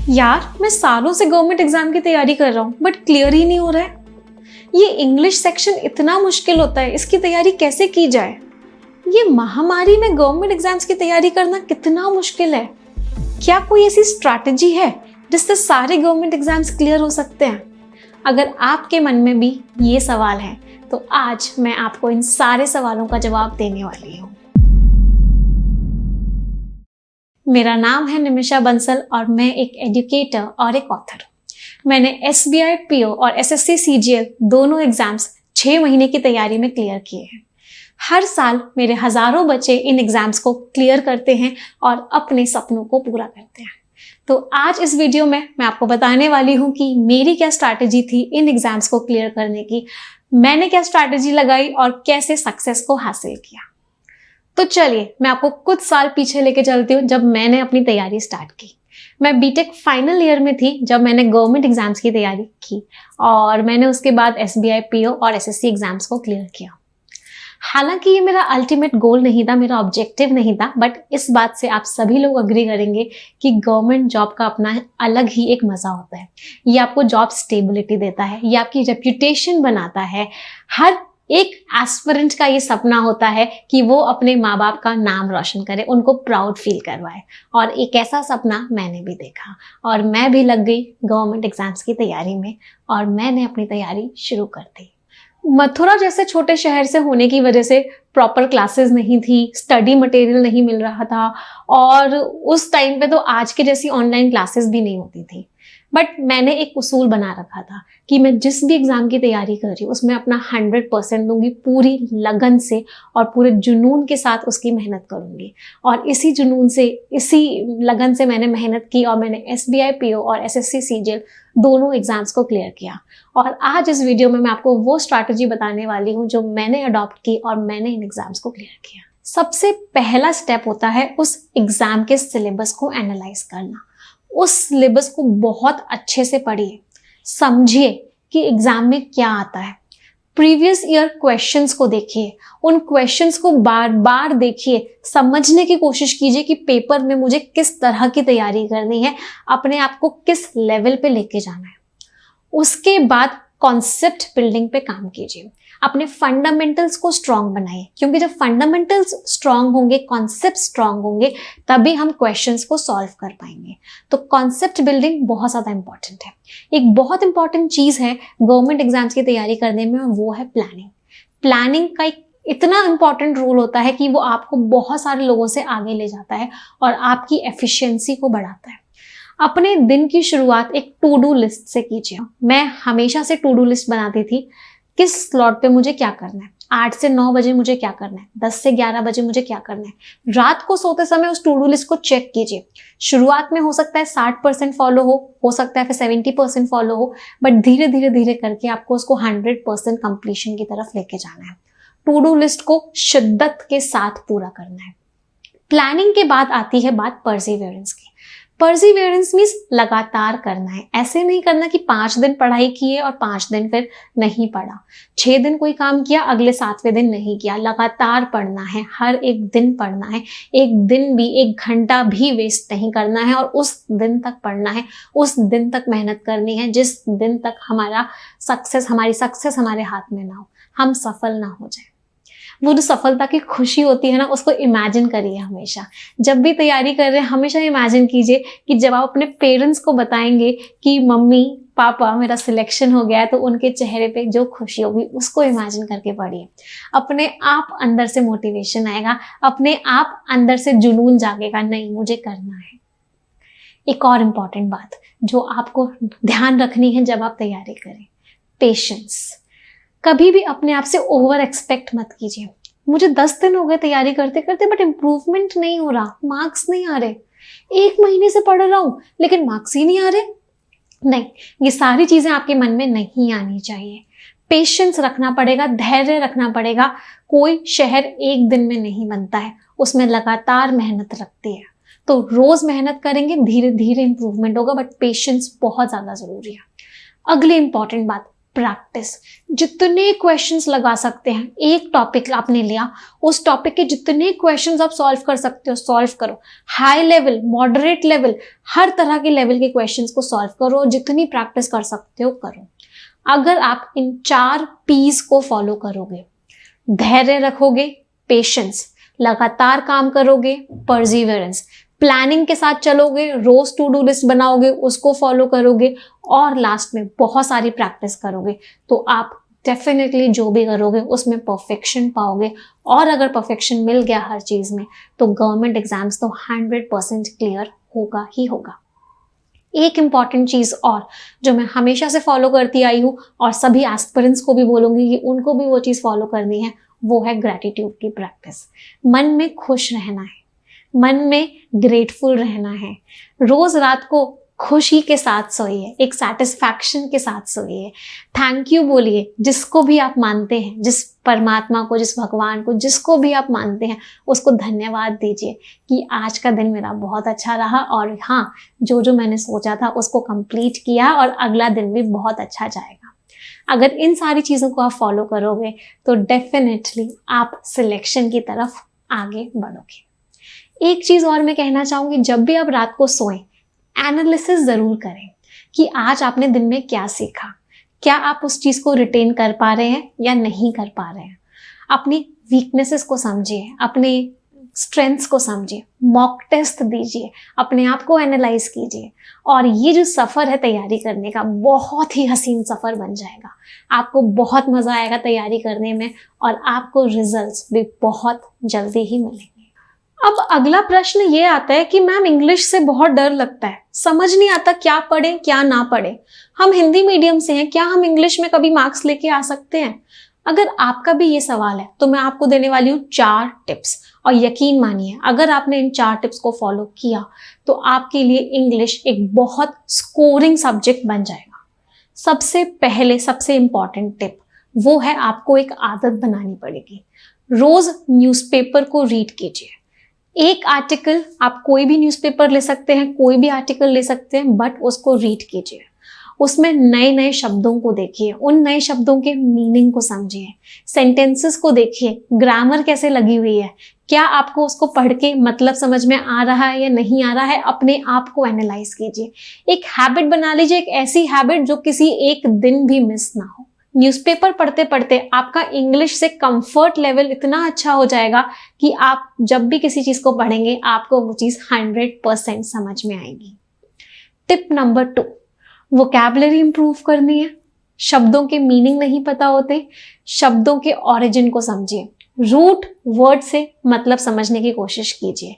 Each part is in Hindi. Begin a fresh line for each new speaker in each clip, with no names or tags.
यार मैं सालों से गवर्नमेंट एग्जाम की तैयारी कर रहा हूँ बट क्लियर ही नहीं हो रहा है। ये इंग्लिश सेक्शन इतना मुश्किल होता है, इसकी तैयारी कैसे की जाए? ये महामारी में गवर्नमेंट एग्जाम्स की तैयारी करना कितना मुश्किल है। क्या कोई ऐसी स्ट्रैटेजी है जिससे सारे गवर्नमेंट एग्जाम्स क्लियर हो सकते हैं? अगर आपके मन में भी ये सवाल है तो आज मैं आपको इन सारे सवालों का जवाब देने वाली हूँ। मेरा नाम है निमिषा बंसल और मैं एक एजुकेटर और एक ऑथर हूँ। मैंने SBI PO और SSC CGL दोनों एग्जाम्स 6 महीने की तैयारी में क्लियर किए हैं। हर साल मेरे हजारों बच्चे इन एग्जाम्स को क्लियर करते हैं और अपने सपनों को पूरा करते हैं। तो आज इस वीडियो में मैं आपको बताने वाली हूँ कि मेरी क्या स्ट्रैटेजी थी इन एग्जाम्स को क्लियर करने की, मैंने क्या स्ट्रैटेजी लगाई और कैसे सक्सेस को हासिल किया। तो चलिए मैं आपको कुछ साल पीछे लेके चलती हूँ जब मैंने अपनी तैयारी स्टार्ट की। मैं बीटेक फाइनल ईयर में थी जब मैंने गवर्नमेंट एग्जाम्स की तैयारी की और मैंने उसके बाद SBI PO और SSC एग्जाम्स को क्लियर किया। हालांकि ये मेरा अल्टीमेट गोल नहीं था, मेरा ऑब्जेक्टिव नहीं था, बट इस बात से आप सभी लोग अग्री करेंगे कि गवर्नमेंट जॉब का अपना अलग ही एक मजा होता है। ये आपको जॉब स्टेबिलिटी देता है, ये आपकी रेप्यूटेशन बनाता है। हर एक एस्पिरेंट का ये सपना होता है कि वो अपने माँ बाप का नाम रोशन करे, उनको प्राउड फील करवाए। और एक ऐसा सपना मैंने भी देखा और मैं भी लग गई गवर्नमेंट एग्जाम्स की तैयारी में और मैंने अपनी तैयारी शुरू कर दी। मथुरा जैसे छोटे शहर से होने की वजह से प्रॉपर क्लासेस नहीं थी, स्टडी मटेरियल नहीं मिल रहा था और उस टाइम पे तो आज के जैसी ऑनलाइन क्लासेस भी नहीं होती थी। बट मैंने एक उसूल बना रखा था कि मैं जिस भी एग्जाम की तैयारी कर रही हूँ उसमें अपना 100% दूंगी, पूरी लगन से और पूरे जुनून के साथ उसकी मेहनत करूंगी। और इसी जुनून से, इसी लगन से मैंने मेहनत की और मैंने SBI PO और SSC CGL दोनों एग्जाम्स को क्लियर किया। और आज इस वीडियो में मैं आपको वो स्ट्रैटेजी बताने वाली हूँ जो मैंने अडॉप्ट की और मैंने इन एग्जाम्स को क्लियर किया। सबसे पहला स्टेप होता है उस एग्जाम के सिलेबस को एनालाइज करना। उस सिलेबस को बहुत अच्छे से पढ़िए, समझिए कि एग्जाम में क्या आता है। प्रीवियस ईयर क्वेश्चंस को देखिए, उन क्वेश्चंस को बार बार देखिए, समझने की कोशिश कीजिए कि पेपर में मुझे किस तरह की तैयारी करनी है, अपने आप को किस लेवल पे लेके जाना है। उसके बाद कॉन्सेप्ट बिल्डिंग पे काम कीजिए, अपने फंडामेंटल्स को स्ट्रांग बनाइए, क्योंकि जब फंडामेंटल्स स्ट्रांग होंगे, कॉन्सेप्ट स्ट्रांग होंगे, तभी हम क्वेश्चंस को सॉल्व कर पाएंगे। तो कॉन्सेप्ट बिल्डिंग बहुत ज़्यादा इंपॉर्टेंट है। एक बहुत इंपॉर्टेंट चीज़ है गवर्नमेंट एग्जाम्स की तैयारी करने में, वो है प्लानिंग। प्लानिंग का एक इतना इंपॉर्टेंट रोल होता है कि वो आपको बहुत सारे लोगों से आगे ले जाता है और आपकी एफिशिएंसी को बढ़ाता है। अपने दिन की शुरुआत एक टू डू लिस्ट से कीजिए। मैं हमेशा से टू डू लिस्ट बनाती थी, किस स्लॉट पे मुझे क्या करना है, 8 से 9 बजे मुझे क्या करना है, 10 से 11 बजे मुझे क्या करना है। रात को सोते समय उस टू डू लिस्ट को चेक कीजिए। शुरुआत में हो सकता है 60% फॉलो हो सकता है फिर 70% फॉलो हो, बट धीरे धीरे धीरे करके आपको उसको 100% कंप्लीशन की तरफ लेके जाना है। टू डू लिस्ट को शिद्दत के साथ पूरा करना है। प्लानिंग के बाद आती है बात परसिवियरेंस की। परसिवियरेंस मीन्स लगातार करना है। ऐसे नहीं करना कि 5 दिन पढ़ाई किए और 5 दिन फिर नहीं पढ़ा, 6 दिन कोई काम किया, अगले 7वें दिन नहीं किया। लगातार पढ़ना है, हर एक दिन पढ़ना है, एक दिन भी, 1 घंटा भी वेस्ट नहीं करना है और उस दिन तक पढ़ना है, उस दिन तक मेहनत करनी है जिस दिन तक हमारी सक्सेस हमारे हाथ में ना हो, हम सफल ना हो जाए। वो जो सफलता की खुशी होती है ना, उसको इमेजिन करिए हमेशा। जब भी तैयारी कर रहे हैं हमेशा इमेजिन कीजिए कि जब आप अपने पेरेंट्स को बताएंगे कि मम्मी पापा मेरा सिलेक्शन हो गया है, तो उनके चेहरे पे जो खुशी होगी उसको इमेजिन करके पढ़िए। अपने आप अंदर से मोटिवेशन आएगा, अपने आप अंदर से जुनून जागेगा, नहीं मुझे करना है। एक और इम्पॉर्टेंट बात जो आपको ध्यान रखनी है जब आप तैयारी करें, पेशेंस। कभी भी अपने आप से ओवर एक्सपेक्ट मत कीजिए। मुझे 10 दिन हो गए तैयारी करते करते बट इम्प्रूवमेंट नहीं हो रहा, मार्क्स नहीं आ रहे, 1 महीने से पढ़ रहा हूं लेकिन मार्क्स ही नहीं आ रहे। नहीं, ये सारी चीजें आपके मन में नहीं आनी चाहिए। पेशेंस रखना पड़ेगा, धैर्य रखना पड़ेगा। कोई शहर एक दिन में नहीं बनता है, उसमें लगातार मेहनत लगती है। तो रोज मेहनत करेंगे, धीरे धीरे इंप्रूवमेंट होगा, बट पेशेंस बहुत ज्यादा जरूरी है। अगली इंपॉर्टेंट बात, प्रैक्टिस। जितने क्वेश्चंस लगा सकते हैं, एक टॉपिक आपने लिया, उस टॉपिक के जितने क्वेश्चंस आप सॉल्व कर सकते हो सॉल्व करो। हाई लेवल, मॉडरेट लेवल, हर तरह के लेवल के क्वेश्चंस को सॉल्व करो। जितनी प्रैक्टिस कर सकते हो करो। अगर आप इन 4 P's को फॉलो करोगे, धैर्य रखोगे, पेशेंस, लगातार काम करोगे, परसिवरेंस, प्लानिंग के साथ चलोगे, रोज टू डू लिस्ट बनाओगे, उसको फॉलो करोगे और लास्ट में बहुत सारी प्रैक्टिस करोगे, तो आप डेफिनेटली जो भी करोगे उसमें परफेक्शन पाओगे। और अगर परफेक्शन मिल गया हर चीज में तो गवर्नमेंट एग्जाम्स तो 100% क्लियर होगा ही होगा। एक इंपॉर्टेंट चीज और जो मैं हमेशा से फॉलो करती आई हूँ और सभी एस्पिरेंट्स को भी बोलूंगी कि उनको भी वो चीज फॉलो करनी है, वो है ग्रैटिट्यूड की प्रैक्टिस। मन में खुश रहना है, मन में ग्रेटफुल रहना है। रोज रात को खुशी के साथ सोइए, एक सेटिस्फैक्शन के साथ सोइए। थैंक यू बोलिए जिसको भी आप मानते हैं, जिस परमात्मा को, जिस भगवान को, जिसको भी आप मानते हैं उसको धन्यवाद दीजिए कि आज का दिन मेरा बहुत अच्छा रहा और हाँ, जो जो मैंने सोचा था उसको कंप्लीट किया और अगला दिन भी बहुत अच्छा जाएगा। अगर इन सारी चीज़ों को आप फॉलो करोगे तो डेफिनेटली आप सिलेक्शन की तरफ आगे बढ़ोगे। एक चीज़ और मैं कहना चाहूँगी, जब भी आप रात को सोएं एनालिसिस ज़रूर करें कि आज आपने दिन में क्या सीखा, क्या आप उस चीज़ को रिटेन कर पा रहे हैं या नहीं कर पा रहे हैं। अपनी वीकनेसेस को समझिए, अपने स्ट्रेंथ्स को समझिए, मॉक टेस्ट दीजिए, अपने आप को एनालाइज कीजिए और ये जो सफ़र है तैयारी करने का, बहुत ही हसीन सफ़र बन जाएगा। आपको बहुत मज़ा आएगा तैयारी करने में और आपको रिजल्ट्स भी बहुत जल्दी ही मिलेंगे। अब अगला प्रश्न ये आता है कि मैम इंग्लिश से बहुत डर लगता है, समझ नहीं आता क्या पढ़े क्या ना पढ़े। हम हिंदी मीडियम से हैं, क्या हम इंग्लिश में कभी मार्क्स लेके आ सकते हैं? अगर आपका भी ये सवाल है तो मैं आपको देने वाली हूँ 4 टिप्स और यकीन मानिए अगर आपने इन 4 टिप्स को फॉलो किया तो आपके लिए इंग्लिश एक बहुत स्कोरिंग सब्जेक्ट बन जाएगा। सबसे पहले सबसे इंपॉर्टेंट टिप वो है, आपको एक आदत बनानी पड़ेगी। रोज न्यूज़पेपर को रीड कीजिए। एक आर्टिकल, आप कोई भी न्यूज़पेपर ले सकते हैं, कोई भी आर्टिकल ले सकते हैं, बट उसको रीड कीजिए। उसमें नए नए शब्दों को देखिए, उन नए शब्दों के मीनिंग को समझिए, सेंटेंसेस को देखिए, ग्रामर कैसे लगी हुई है, क्या आपको उसको पढ़ के मतलब समझ में आ रहा है या नहीं आ रहा है, अपने आप को एनालाइज कीजिए। एक हैबिट बना लीजिए, एक ऐसी हैबिट जो किसी एक दिन भी मिस ना हो। न्यूज़पेपर पढ़ते पढ़ते आपका इंग्लिश से कंफर्ट लेवल इतना अच्छा हो जाएगा कि आप जब भी किसी चीज़ को पढ़ेंगे आपको वो चीज़ 100% समझ में आएगी। टिप नंबर 2, वोकैबुलरी इंप्रूव करनी है। शब्दों के मीनिंग नहीं पता होते, शब्दों के ओरिजिन को समझिए। रूट वर्ड से मतलब समझने की कोशिश कीजिए।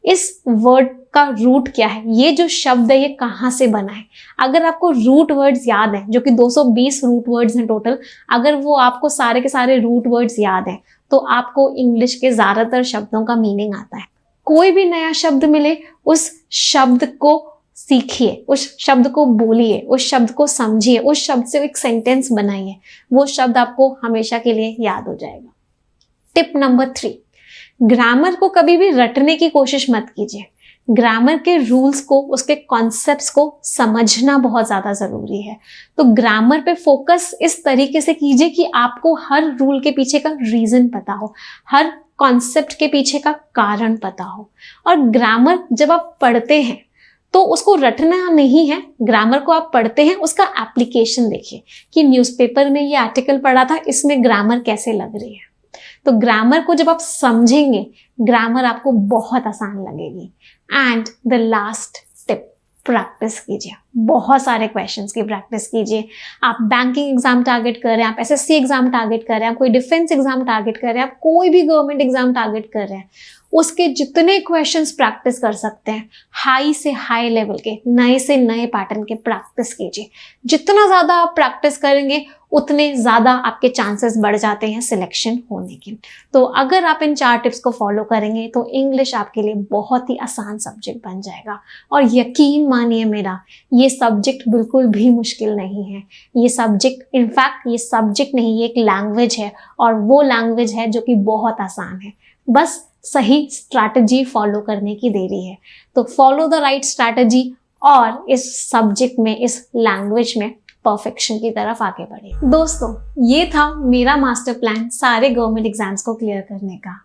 इस वर्ड का रूट क्या है, ये जो शब्द है ये कहाँ से बना है। अगर आपको रूट वर्ड्स याद हैं, जो कि 220 रूट वर्ड्स हैं टोटल, अगर वो आपको सारे के सारे रूट वर्ड्स याद हैं तो आपको इंग्लिश के ज़्यादातर शब्दों का मीनिंग आता है। कोई भी नया शब्द मिले उस शब्द को सीखिए, उस शब्द को बोलिए, उस शब्द को समझिए, उस शब्द से एक सेंटेंस बनाइए, वो शब्द आपको हमेशा के लिए याद हो जाएगा। टिप नंबर 3, ग्रामर को कभी भी रटने की कोशिश मत कीजिए। ग्रामर के रूल्स को, उसके कॉन्सेप्ट्स को समझना बहुत ज़्यादा ज़रूरी है। तो ग्रामर पे फोकस इस तरीके से कीजिए कि आपको हर रूल के पीछे का रीज़न पता हो, हर कॉन्सेप्ट के पीछे का कारण पता हो। और ग्रामर जब आप पढ़ते हैं तो उसको रटना नहीं है, ग्रामर को आप पढ़ते हैं, उसका एप्लीकेशन देखिए कि न्यूज़पेपर में ये आर्टिकल पढ़ा था, इसमें ग्रामर कैसे लग रही है। तो ग्रामर को जब आप समझेंगे, ग्रामर आपको बहुत आसान लगेगी। And the last tip, practice कीजिए, बहुत सारे क्वेश्चंस की प्रैक्टिस कीजिए। आप बैंकिंग एग्जाम टारगेट कर रहे हैं, आप एसएससी एग्जाम टारगेट कर रहे हैं, आप कोई डिफेंस एग्जाम टारगेट कर रहे हैं, आप कोई भी गवर्नमेंट एग्जाम टारगेट कर रहे हैं, उसके जितने क्वेश्चंस प्रैक्टिस कर सकते हैं, हाई से हाई लेवल के, नए से नए पैटर्न के प्रैक्टिस कीजिए। जितना ज़्यादा आप प्रैक्टिस करेंगे उतने ज़्यादा आपके चांसेस बढ़ जाते हैं सिलेक्शन होने के। तो अगर आप इन 4 टिप्स को फॉलो करेंगे तो इंग्लिश आपके लिए बहुत ही आसान सब्जेक्ट बन जाएगा। और यकीन मानिए मेरा, ये सब्जेक्ट बिल्कुल भी मुश्किल नहीं है। ये सब्जेक्ट, इनफैक्ट ये सब्जेक्ट नहीं, ये एक लैंग्वेज है और वो लैंग्वेज है जो कि बहुत आसान है। बस सही स्ट्रैटेजी फॉलो करने की देरी है। तो फॉलो द राइट स्ट्रैटेजी और इस सब्जेक्ट में, इस लैंग्वेज में परफेक्शन की तरफ आगे बढ़े। दोस्तों, ये था मेरा मास्टर प्लान सारे गवर्नमेंट एग्जाम्स को क्लियर करने का।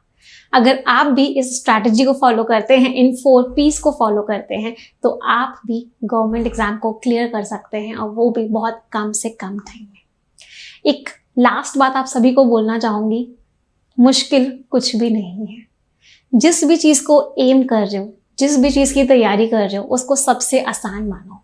अगर आप भी इस स्ट्रैटेजी को फॉलो करते हैं, इन 4 P's को फॉलो करते हैं, तो आप भी गवर्नमेंट एग्जाम को क्लियर कर सकते हैं, और वो भी बहुत कम से कम टाइम में। एक लास्ट बात आप सभी को बोलना चाहूंगी, मुश्किल कुछ भी नहीं है। जिस भी चीज़ को एम कर रहे हो, जिस भी चीज़ की तैयारी कर रहे हो, उसको सबसे आसान मानो।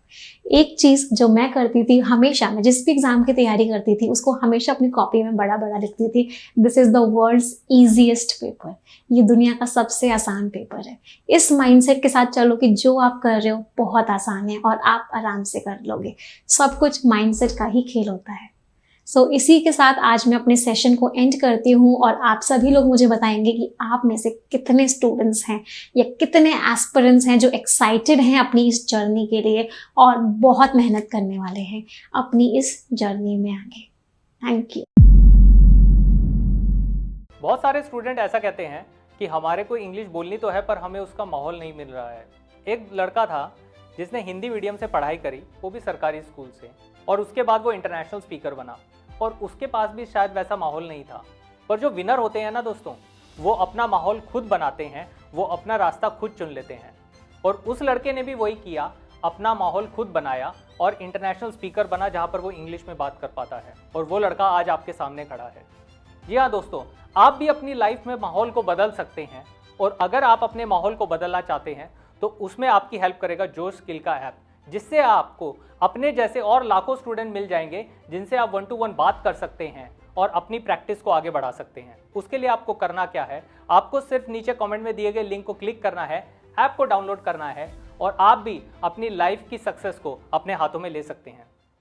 एक चीज़ जो मैं करती थी हमेशा, मैं जिस भी एग्जाम की तैयारी करती थी उसको हमेशा अपनी कॉपी में बड़ा बड़ा लिखती थी, this is the world's easiest paper. ये दुनिया का सबसे आसान पेपर है। इस माइंडसेट के साथ चलो कि जो आप कर रहे हो बहुत आसान है और आप आराम से कर लोगे। सब कुछ माइंडसेट का ही खेल होता है। सो इसी के साथ आज मैं अपने सेशन को एंड करती हूँ, और आप सभी लोग मुझे बताएंगे कि आप में से कितने स्टूडेंट्स हैं या कितने एस्पिरेंट्स हैं जो एक्साइटेड हैं अपनी इस जर्नी के लिए और बहुत मेहनत करने वाले हैं अपनी इस जर्नी में आगे। Thank you.
बहुत सारे स्टूडेंट ऐसा कहते हैं कि हमारे को इंग्लिश बोलनी तो है पर हमें उसका माहौल नहीं मिल रहा है। एक लड़का था जिसने हिंदी मीडियम से पढ़ाई करी, वो भी सरकारी स्कूल से, और उसके बाद वो इंटरनेशनल स्पीकर बना, और उसके पास भी शायद वैसा माहौल नहीं था। पर जो विनर होते हैं ना दोस्तों, वो अपना माहौल खुद बनाते हैं, वो अपना रास्ता खुद चुन लेते हैं। और उस लड़के ने भी वही किया, अपना माहौल खुद बनाया और इंटरनेशनल स्पीकर बना, जहाँ पर वो इंग्लिश में बात कर पाता है। और वो लड़का आज आपके सामने खड़ा है। जी हाँ दोस्तों, आप भी अपनी लाइफ में माहौल को बदल सकते हैं, और अगर आप अपने माहौल को बदलना चाहते हैं तो उसमें आपकी हेल्प करेगा जोश स्किल का ऐप, जिससे आपको अपने जैसे और लाखों स्टूडेंट मिल जाएंगे जिनसे आप 1 to 1 बात कर सकते हैं और अपनी प्रैक्टिस को आगे बढ़ा सकते हैं। उसके लिए आपको करना क्या है, आपको सिर्फ नीचे कमेंट में दिए गए लिंक को क्लिक करना है, ऐप को डाउनलोड करना है, और आप भी अपनी लाइफ की सक्सेस को अपने हाथों में ले सकते हैं।